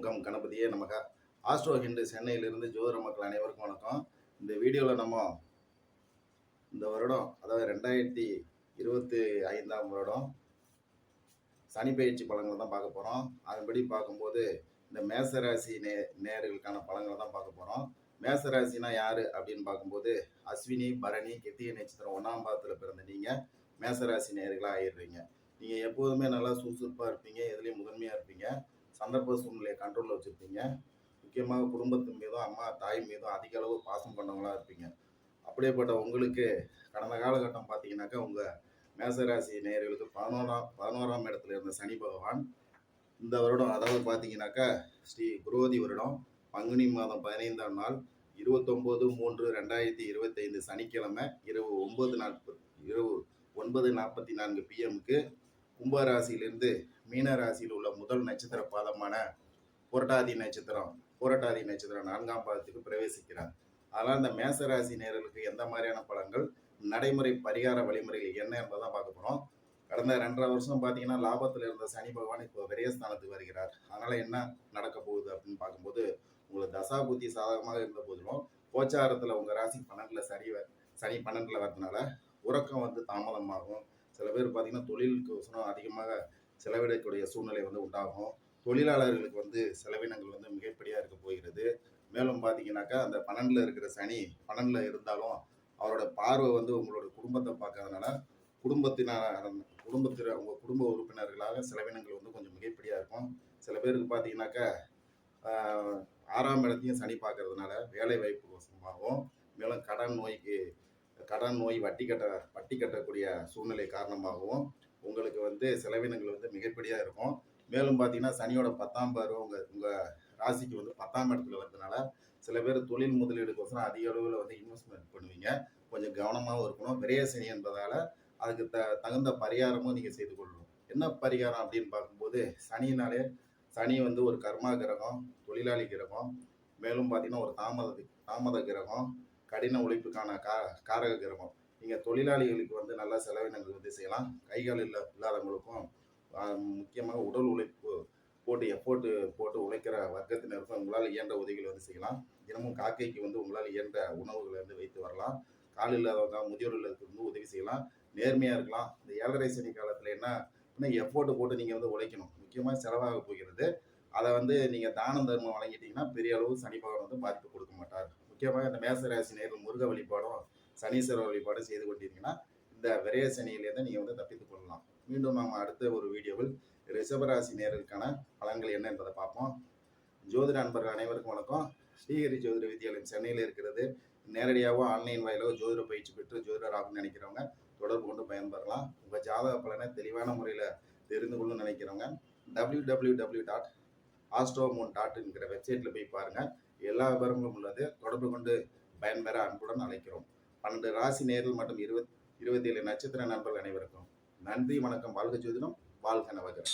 Come கணபதியே நமக. Astro Hindu சென்னையிலிருந்து ஜோதிட மக்கள் அனைவருக்கும் வணக்கம். இந்த வீடியோவில் நம்ம இந்த வருடம், அதாவது 2025ஆம் வருடம் சனி பயிற்சி பலன்களை தான் பார்க்க போகிறோம். அதன்படி பார்க்கும்போது இந்த மேசராசி நேயர்களுக்கான பலன்களை தான் பார்க்க போகிறோம். மேசராசினா யார் அப்படின்னு பார்க்கும்போது அஸ்வினி, பரணி, கிருத்திகை நட்சத்திரம் 1ஆம் பாதத்தில் பிறந்த நீங்கள் மேசராசி நேயர்களாக ஆயிடுறீங்க. நீங்கள் எப்போதுமே நல்லா சுறுசுறுப்பாக இருப்பீங்க, எதுலேயும் முதன்மையாக இருப்பீங்க, சந்தர்ப்ப சூழ்நிலையை கண்ட்ரோலில் வச்சுருப்பீங்க. முக்கியமாக குடும்பத்தின் மீதும் அம்மா தாய் மீதும் அதிக அளவு பாசம் பண்ணவங்களாக இருப்பீங்க. அப்படியேப்பட்ட உங்களுக்கு கடந்த காலகட்டம் பார்த்தீங்கன்னாக்கா உங்கள் மேசராசி நேயர்களுக்கு 11ஆம் இடத்துல இருந்த சனி பகவான் இந்த வருடம், அதாவது பார்த்தீங்கன்னாக்கா ஸ்ரீ குரோதி வருடம் பங்குனி மாதம் 15ஆம் நாள் 29/3/2025 சனிக்கிழமை இரவு 9:44 PM கும்பராசியிலிருந்து மீன ராசியில் உள்ள முதல் நட்சத்திர பாதமான புரட்டாதி நட்சத்திரம் 4ஆம் பாதத்துக்கு பிரவேசிக்கிறார். அதனால் இந்த மேசராசி நேயர்களுக்கு எந்த மாதிரியான பலன்கள், நடைமுறை பரிகார வழிமுறைகள் என்ன என்பதான் பார்க்க போகிறோம். கடந்த 2.5 வருஷம் பார்த்தீங்கன்னா லாபத்தில் இருந்த சனி பகவான் இப்போ விரயஸ்தானத்துக்கு வருகிறார். அதனால் என்ன நடக்க போகுது அப்படின்னு பார்க்கும்போது உங்களுக்கு தசா புத்தி சாதகமாக இருந்த போதிலும் கோச்சாரத்தில் உங்கள் ராசி 12ல் சனி 12ல் வரதுனால உறக்கம் தாமதமாகும். சில பேர் பார்த்தீங்கன்னா தொழிலுக்கு அதிகமாக செலவிடக்கூடிய சூழ்நிலை உண்டாகும். தொழிலாளர்களுக்கு செலவினங்கள் மிகப்படியாக இருக்க போகிறது. மேலும் பார்த்தீங்கன்னாக்கா அந்த 12ல் இருக்கிற சனி 12ல் இருந்தாலும் அவரோட பார்வை உங்களோட குடும்பத்தை பார்க்கறதுனால குடும்பத்தில் உங்கள் குடும்ப உறுப்பினர்களாக செலவினங்கள் கொஞ்சம் மிகப்படியாக இருக்கும். சில பேருக்கு பார்த்தீங்கன்னாக்கா 6ஆம் இடத்தையும் சனி பார்க்கறதுனால வேலை வாய்ப்பு வசமாகவும், மேலும் கடன் நோய் வட்டி கட்டக்கூடிய சூழ்நிலை காரணமாகவும் உங்களுக்கு செலவினங்கள் மிகப்படியாக இருக்கும். மேலும் பார்த்தீங்கன்னா சனியோட 10ஆம் பார்வை உங்கள் ராசிக்கு 10ஆம் இடத்துல வர்றதுனால சில பேர் தொழில் முதலீடுக்கோசரம் அதிக அளவில் இன்வெஸ்ட்மெண்ட் பண்ணுவீங்க. கொஞ்சம் கவனமாகவும் இருக்கணும். விரய சனி என்பதால் அதுக்கு தகுந்த பரிகாரமும் நீங்கள் செய்து கொள்ளணும். என்ன பரிகாரம் அப்படின்னு பார்க்கும்போது சனி ஒரு கர்மா கிரகம், தொழிலாளி கிரகம், மேலும் பார்த்தீங்கன்னா ஒரு தாமத கிரகம், கடின உழைப்புக்கான காரக கிரகம். நீங்கள் தொழிலாளிகளுக்கு நல்ல செலவினங்கள் செய்யலாம். கைகால் இல்லாதவங்களுக்கும் முக்கியமாக உடல் உழைப்பு போட்டு எஃபோர்ட்டு போட்டு உழைக்கிற வர்க்கத்தினருக்கும் உங்களால் இயன்ற உதவிகள் செய்யலாம். தினமும் காக்கைக்கு உங்களால் இயன்ற உணவுகளை வைத்து வரலாம். கால் இல்லாதவங்க, முதியோர் இல்லத்துக்கு உதவி செய்யலாம். நேர்மையாக இருக்கலாம். இந்த 7.5 சனி காலத்தில் என்ன எஃபோர்ட்டு போட்டு நீங்கள் உழைக்கணும். முக்கியமாக செலவாக போகிறது. அதை நீங்கள் தானம் தர்மம் வழங்கிட்டீங்கன்னா பெரிய அளவு சனி பகவான் பாதிப்பு கொடுக்க மாட்டார். முக்கியமாக இந்த மேசராசி நேர்கள் முருக வழிபாடும் சனீஸ்வரர் வழிபாடும் செய்து கொண்டீங்கன்னா இந்த விரய சனியிலேருந்து நீங்கள் தப்பித்துக் கொள்ளலாம். மீண்டும் நாம் அடுத்த ஒரு வீடியோவில் ரிஷபராசி நேர்களுக்கான பலன்கள் என்ன என்பதை பார்ப்போம். ஜோதிட அன்பர்கள் அனைவருக்கும் வணக்கம். ஸ்ரீஹரி ஜோதிட வித்யாலயம் சென்னையில் இருக்கிறது. நேரடியாகவோ ஆன்லைன் வாயிலாக ஜோதிட பயிற்சி பெற்று ஜோதிடர் ஆகும்னு நினைக்கிறவங்க தொடர்பு கொண்டு பயன்பெறலாம். உங்கள் ஜாதக பலனை தெளிவான முறையில் தெரிந்து கொள்ளணும்னு நினைக்கிறவங்க www.astromoon.in வெப்சைட்டில் போய் பாருங்கள். எல்லா விவரங்களும் உள்ளது. தொடர்பு கொண்டு பயன்பெற அன்புடன் அழைக்கிறோம். 12 ராசி நேர்கள் மற்றும் 27 நட்சத்திர நண்பர்கள் அனைவருக்கும் நன்றி, வணக்கம். வாழ்க ஜோதிடம், வாழ்க நவகிரகம்.